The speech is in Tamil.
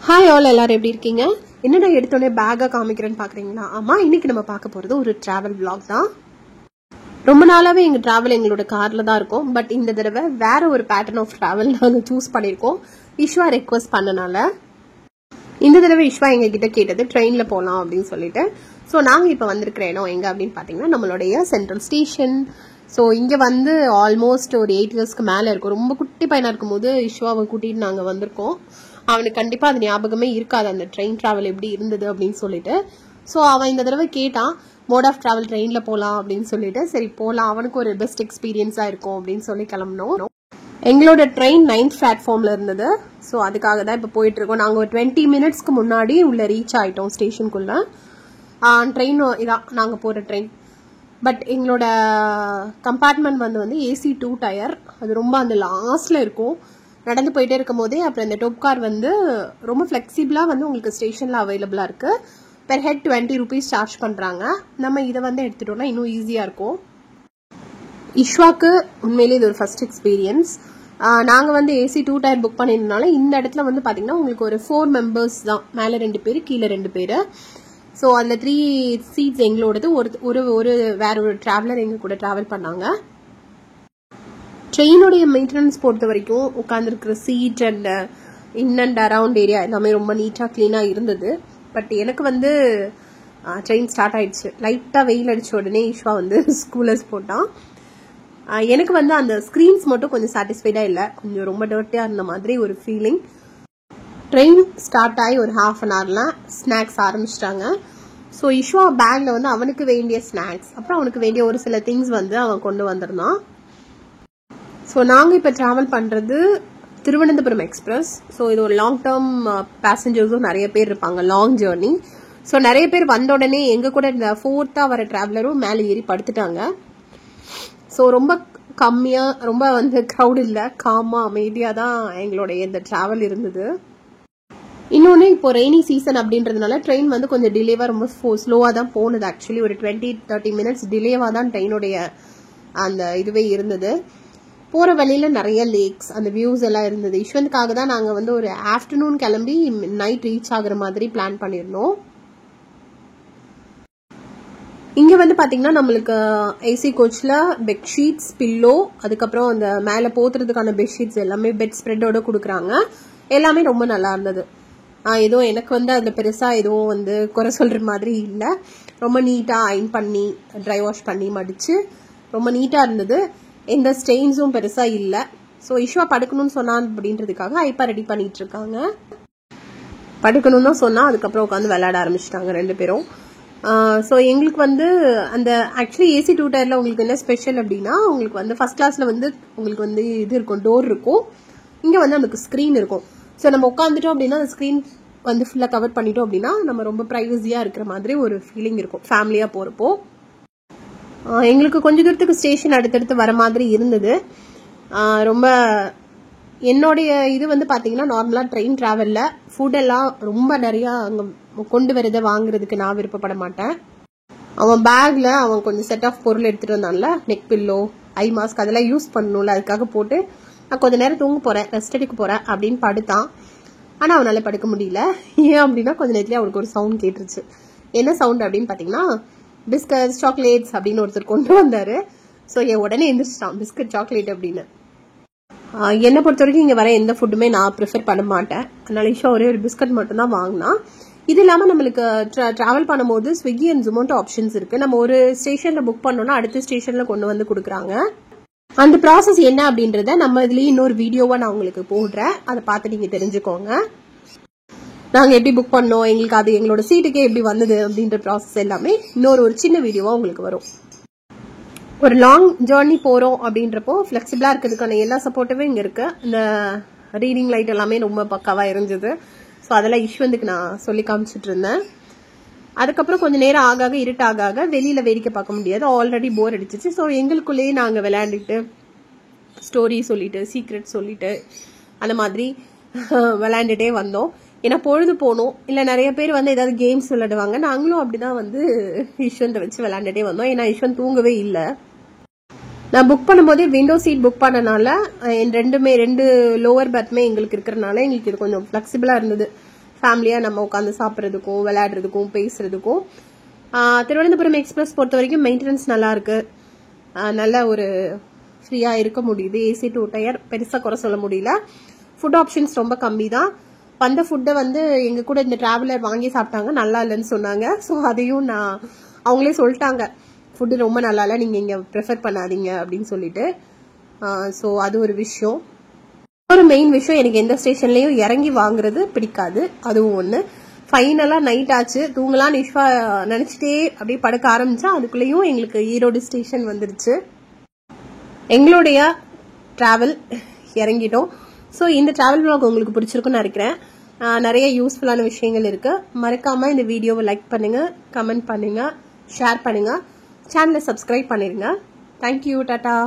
ஹாய் ஆல், எல்லாரும் எப்படி இருக்கீங்க? என்னடா எடுத்தோடனே பேக்கை காமிக்கிறேன்னு பார்க்குறீங்களா? ஆமாம், இன்னைக்கு நம்ம பார்க்க போகிறது ஒரு ட்ராவல் vlog தான். ரொம்ப நாளாகவே எங்கள் ட்ராவல் எங்களோட காரில் தான் இருக்கும். பட் இந்த தடவை வேற ஒரு பேட்டர்ன் ஆஃப் ட்ராவல் நாங்கள் சூஸ் பண்ணியிருக்கோம். இஷ்வா ரெக்வஸ்ட் பண்ணனால இந்த தடவை இஷ்வா எங்ககிட்ட கேட்டது ட்ரெயினில் போகலாம் அப்படின்னு சொல்லிட்டு. ஸோ நாங்கள் இப்போ வந்திருக்கிற இடம் எங்கே அப்படின்னு பார்த்தீங்கன்னா நம்மளுடைய சென்ட்ரல் ஸ்டேஷன். ஸோ இங்கே வந்து ஆல்மோஸ்ட் ஒரு 8 இயர்ஸ்க்கு மேலே இருக்கும். ரொம்ப குட்டி பையனாக இருக்கும்போது இஷ்வாவை கூட்டிகிட்டு நாங்கள் வந்திருக்கோம். அவனுக்கு கண்டிப்பாக அது ஞாபகமே இருக்காது அந்த ட்ரெயின் ட்ராவல் எப்படி இருந்தது அப்படின்னு சொல்லிட்டு. ஸோ அவன் இந்த தடவை கேட்டான் மோட் ஆஃப் ட்ராவல் ட்ரெயினில் போகலாம் அப்படின்னு சொல்லிட்டு. சரி போகலாம், அவனுக்கு ஒரு பெஸ்ட் எக்ஸ்பீரியன்ஸாக இருக்கும் அப்படின்னு சொல்லி கிளம்பினோம். எங்களோட ட்ரெயின் 9th பிளாட்ஃபார்மில் இருந்தது. ஸோ அதுக்காக தான் இப்போ போயிட்டுருக்கோம். நாங்கள் ஒரு 20 மினிட்ஸ்க்கு முன்னாடி உள்ளே ரீச் ஆகிட்டோம் ஸ்டேஷனுக்குள்ளே. ட்ரெயின் இதான் நாங்கள் போகிற ட்ரெயின். பட் எங்களோட கம்பார்ட்மெண்ட் வந்து AC 2 டயர். அது ரொம்ப அந்த லாஸ்டில் இருக்கும். நடந்து போயிட்டே இருக்கும் போதே அப்புறம் இந்த டொப் கார் வந்து ரொம்ப ஃப்ளெக்சிபிளாக வந்து உங்களுக்கு ஸ்டேஷனில் அவைலபிளாக இருக்குது. பெர் ஹெட் 20 rupees சார்ஜ் பண்ணுறாங்க. நம்ம இதை வந்து எடுத்துட்டோம்னா இன்னும் ஈஸியாக இருக்கும். இஷ்வாக்கு உண்மையிலே இது ஒரு ஃபர்ஸ்ட் எக்ஸ்பீரியன்ஸ். நாங்கள் வந்து AC 2 டயர் புக் பண்ணியிருந்தனால இந்த இடத்துல வந்து பார்த்தீங்கன்னா உங்களுக்கு ஒரு 4 மெம்பர்ஸ் தான். மேலே 2 பேர், கீழே 2 பேர். ஸோ அதில் 3 சீட்ஸ் எங்களோடது. ஒரு வேற ஒரு ட்ராவலர் எங்கள் கூட ட்ராவல் பண்ணாங்க. ட்ரெயினுடைய மெயின்டெனன்ஸ் பொறுத்த வரைக்கும் உட்காந்துருக்கிற seat and in and around area எல்லாமே ரொம்ப நீட்டாக க்ளீனாக இருந்தது. பட் எனக்கு வந்து ட்ரெயின் ஸ்டார்ட் ஆயிடுச்சு. லைட்டாக வெயில் அடித்த உடனே இஷ்வா வந்து ஸ்கூலர்ஸ் போட்டான். எனக்கு வந்து அந்த ஸ்க்ரீன்ஸ் மட்டும் கொஞ்சம் சாட்டிஸ்ஃபைடாக இல்லை. கொஞ்சம் ரொம்ப டர்ட்டியாக இருந்த மாதிரி ஒரு ஃபீலிங். ட்ரெயின் ஸ்டார்ட் ஆகி ஒரு ½ an hourலாம் ஸ்நாக்ஸ் ஆரம்பிச்சிட்டாங்க. ஸோ இஷ்வா பேக்கில் வந்து அவனுக்கு வேண்டிய ஸ்நாக்ஸ், அப்புறம் அவனுக்கு வேண்டிய ஒரு சில திங்ஸ் வந்து அவன் கொண்டு வந்திருந்தான். ஸோ நாங்கள் இப்போ ட்ராவல் பண்ணுறது திருவனந்தபுரம் எக்ஸ்பிரஸ். ஸோ இது ஒரு லாங் டேர்ம் பேசஞ்சர்ஸும் நிறைய பேர் இருப்பாங்க, லாங் ஜேர்னி. ஸோ நிறைய பேர் வந்த உடனே எங்கள் கூட இந்த 4th வர ட்ராவலரும் மேலே ஏறி படுத்துட்டாங்க. ஸோ ரொம்ப கம்மியாக, ரொம்ப வந்து க்ரௌட் இல்லை, காமாக அமைதியாக தான் எங்களுடைய இந்த ட்ராவல் இருந்தது. இன்னொன்று இப்போ ரெய்னி சீசன் அப்படின்றதுனால ட்ரெயின் வந்து கொஞ்சம் டிலேவாக, ரொம்ப ஸ்லோவாக தான் போனது. ஆக்சுவலி ஒரு 20-30 minutes டிலேவாக தான் ட்ரெயினுடைய அந்த இதுவே இருந்தது. போகிற வழியில் நிறைய லேக்ஸ், அந்த வியூஸ் எல்லாம் இருந்தது. யஷ்வந்த்காக தான் நாங்கள் வந்து ஒரு ஆஃப்டர்நூன் கிளம்பி நைட் ரீச் ஆகுற மாதிரி பிளான் பண்ணியிருந்தோம். இங்கே வந்து பார்த்தீங்கன்னா நம்மளுக்கு AC கோச்சில் பெட்ஷீட்ஸ், பில்லோ, அதுக்கப்புறம் அந்த மேலே போத்துறதுக்கான பெட்ஷீட்ஸ் எல்லாமே பெட் ஸ்ப்ரெட்டோட கொடுக்குறாங்க. எல்லாமே ரொம்ப நல்லா இருந்தது. எதுவும் எனக்கு வந்து அதில் பெருசாக எதுவும் வந்து குறை சொல்கிற மாதிரி இல்லை. ரொம்ப நீட்டாக அயன் பண்ணி ட்ரை வாஷ் பண்ணி மடித்து ரொம்ப நீட்டாக இருந்தது. எந்த ஸ்டெயின்ஸும் பெருசாக இல்லை. ஸோ இஷ்வா படுக்கணும்னு சொன்னான் அப்படின்றதுக்காக ஐப்பா ரெடி பண்ணிட்டு இருக்காங்க. படுக்கணும்னு தான் சொன்னால் அதுக்கப்புறம் உட்காந்து விளையாட ஆரம்பிச்சிட்டாங்க 2 பேரும். ஸோ எங்களுக்கு வந்து அந்த ஆக்சுவலி AC 2 டயரில் உங்களுக்கு என்ன ஸ்பெஷல் அப்படின்னா, உங்களுக்கு வந்து ஃபர்ஸ்ட் கிளாஸில் வந்து உங்களுக்கு வந்து இது இருக்கும், டோர் இருக்கும். இங்கே வந்து நமக்கு ஸ்க்ரீன் இருக்கும். ஸோ நம்ம உட்காந்துட்டோம் அப்படின்னா அந்த ஸ்க்ரீன் வந்து ஃபுல்லாக கவர் பண்ணிட்டோம் அப்படின்னா நம்ம ரொம்ப ப்ரைவசியாக இருக்கிற மாதிரி ஒரு ஃபீலிங் இருக்கும் ஃபேமிலியாக போகிறப்போ. எங்களுக்கு கொஞ்சம் தூரத்துக்கு ஸ்டேஷன் அடுத்தடுத்து வர மாதிரி இருந்தது. ரொம்ப என்னுடைய இது வந்து பார்த்தீங்கன்னா நார்மலாக ட்ரெயின் ட்ராவலில் ஃபுட்டெல்லாம் ரொம்ப நிறையா அங்கே கொண்டு வரதை வாங்குறதுக்கு நான் விருப்பப்பட மாட்டேன். அவன் பேக்கில் அவன் கொஞ்சம் செட் ஆஃப் பொருள் எடுத்துகிட்டு வந்தான்ல, நெக் பில்லோ, ஐ மாஸ்க், அதெல்லாம் யூஸ் பண்ணணும்ல, அதுக்காக போட்டு நான் கொஞ்சம் நேரம் தூங்க போகிறேன், ரெஸ்ட் எடுக்க போகிறேன் அப்படின்னு படுத்தான். ஆனால் அவனால் படுக்க முடியல. ஏன் அப்படின்னா கொஞ்சம் நேரத்துலேயே அவனுக்கு ஒரு சவுண்ட் கேட்டுருச்சு. என்ன சவுண்ட் அப்படின்னு பார்த்தீங்கன்னா பிஸ்கட்ஸ், சாக்லேட்ஸ் அப்படின்னு ஒருத்தர் கொண்டு வந்தார். ஸோ என் உடனே எந்திரிச்சிட்டான், பிஸ்கட் சாக்லேட் அப்படின்னு. என்னை பொறுத்த வரைக்கும் இங்கே வர எந்த ஃபுட்டுமே நான் ப்ரிஃபர் பண்ண மாட்டேன். அதனால இஷ்வா ஒரே ஒரு பிஸ்கட் மட்டும் தான் வாங்கினா. இது இல்லாமல் நம்மளுக்கு ட்ராவல் பண்ணும்போது ஸ்விக்கி அண்ட் ஜொமேட்டோ ஆப்ஷன்ஸ் இருக்குது. நம்ம ஒரு ஸ்டேஷனில் புக் பண்ணோன்னா அடுத்த ஸ்டேஷனில் கொண்டு வந்து கொடுக்குறாங்க. அந்த ப்ராசஸ் என்ன அப்படின்றத நம்ம இதுலேயே இன்னொரு வீடியோவாக நான் உங்களுக்கு போடுறேன், அதை பார்த்து நீங்கள் தெரிஞ்சுக்கோங்க. நாங்கள் எப்படி புக் பண்ணோம், எங்களுக்கு அது எங்களோட சீட்டுக்கே எப்படி வந்தது அப்படின்ற ப்ராசஸ் எல்லாமே ஒரு சின்ன வீடியோவாக உங்களுக்கு வரும். ஒரு லாங் ஜேர்னி போகிறோம் அப்படின்றப்போ ஃப்ளெக்சிபிளாக இருக்கிறதுக்கான எல்லா சப்போர்ட்டுமே இங்கே இருக்குது. இந்த ரீடிங் லைட் எல்லாமே ரொம்ப பக்காவாக இருந்தது. ஸோ அதெல்லாம் யஷ்வந்துக்கு நான் சொல்லி காமிச்சிட்டு இருந்தேன். அதுக்கப்புறம் கொஞ்சம் நேரம் ஆக இருட்டாக வெளியில் வேடிக்கை பார்க்க முடியாது, ஆல்ரெடி போர் அடிச்சிச்சு. ஸோ எங்களுக்குள்ளேயே நாங்கள் விளையாண்டுட்டு ஸ்டோரி சொல்லிட்டு சீக்ரெட் சொல்லிட்டு அந்த மாதிரி விளையாண்டுட்டே வந்தோம். ஏன்னா பொழுது போகணும். இல்லை நிறைய பேர் வந்து ஏதாவது கேம்ஸ் விளையாடுவாங்க. நாங்களும் அப்படிதான் வந்து யஷ்வந்தை வச்சு விளையாண்டுட்டே வந்தோம். ஏன்னா யஷ்வந்த் தூங்கவே இல்லை. நான் புக் பண்ணும்போதே விண்டோ சீட் புக் பண்ணனால ரெண்டு லோவர் பர்த்மே எங்களுக்கு இருக்கிறனால எங்களுக்கு இது கொஞ்சம் ஃப்ளெக்சிபிளாக இருந்தது. ஃபேமிலியாக நம்ம உட்காந்து சாப்பிட்றதுக்கும் விளையாடுறதுக்கும் பேசுறதுக்கும். திருவனந்தபுரம் எக்ஸ்பிரஸ் பொறுத்த வரைக்கும் மெயின்டெனன்ஸ் நல்லா இருக்கு, நல்ல ஒரு ஃப்ரீயாக இருக்க முடியுது. ஏசி 2 டயர் பெருசாக குறை சொல்ல முடியல. ஃபுட் ஆப்ஷன்ஸ் ரொம்ப கம்மி தான். வந்த ஃபுட்டை வந்து எங்கள் கூட இந்த டிராவலர் வாங்கி சாப்பிட்டாங்க, நல்லா இல்லைன்னு சொன்னாங்க. ஸோ அதையும் அவங்களே சொல்லிட்டாங்க, ஃபுட்டு ரொம்ப நல்லா இல்லை, நீங்கள் இங்கே ப்ரிஃபர் பண்ணாதீங்க அப்படின்னு சொல்லிட்டு. ஸோ அது ஒரு விஷயம். ஒரு மெயின் விஷயம், எனக்கு எந்த ஸ்டேஷன்லேயும் இறங்கி வாங்குறது பிடிக்காது. அதுவும் ஒன்று. ஃபைனலாக நைட் ஆச்சு, தூங்கலாம் நிஷ்வா நினச்சிட்டே அப்படியே படுக்க ஆரம்பித்தா அதுக்குள்ளேயும் எங்களுக்கு ஈரோடு ஸ்டேஷன் வந்துருச்சு. எங்களுடைய ட்ராவல் இறங்கிட்டோம். ஸோ இந்த ட்ராவல் vlog உங்களுக்கு பிடிச்சிருக்குன்னு நினைக்கிறேன். நிறைய யூஸ்ஃபுல்லான விஷயங்கள் இருக்குது. மறக்காமல் இந்த வீடியோவை லைக் பண்ணுங்கள், கமெண்ட் பண்ணுங்கள், ஷேர் பண்ணுங்கள், சேனலை சப்ஸ்கிரைப் பண்ணிடுங்க. Thank you, tata.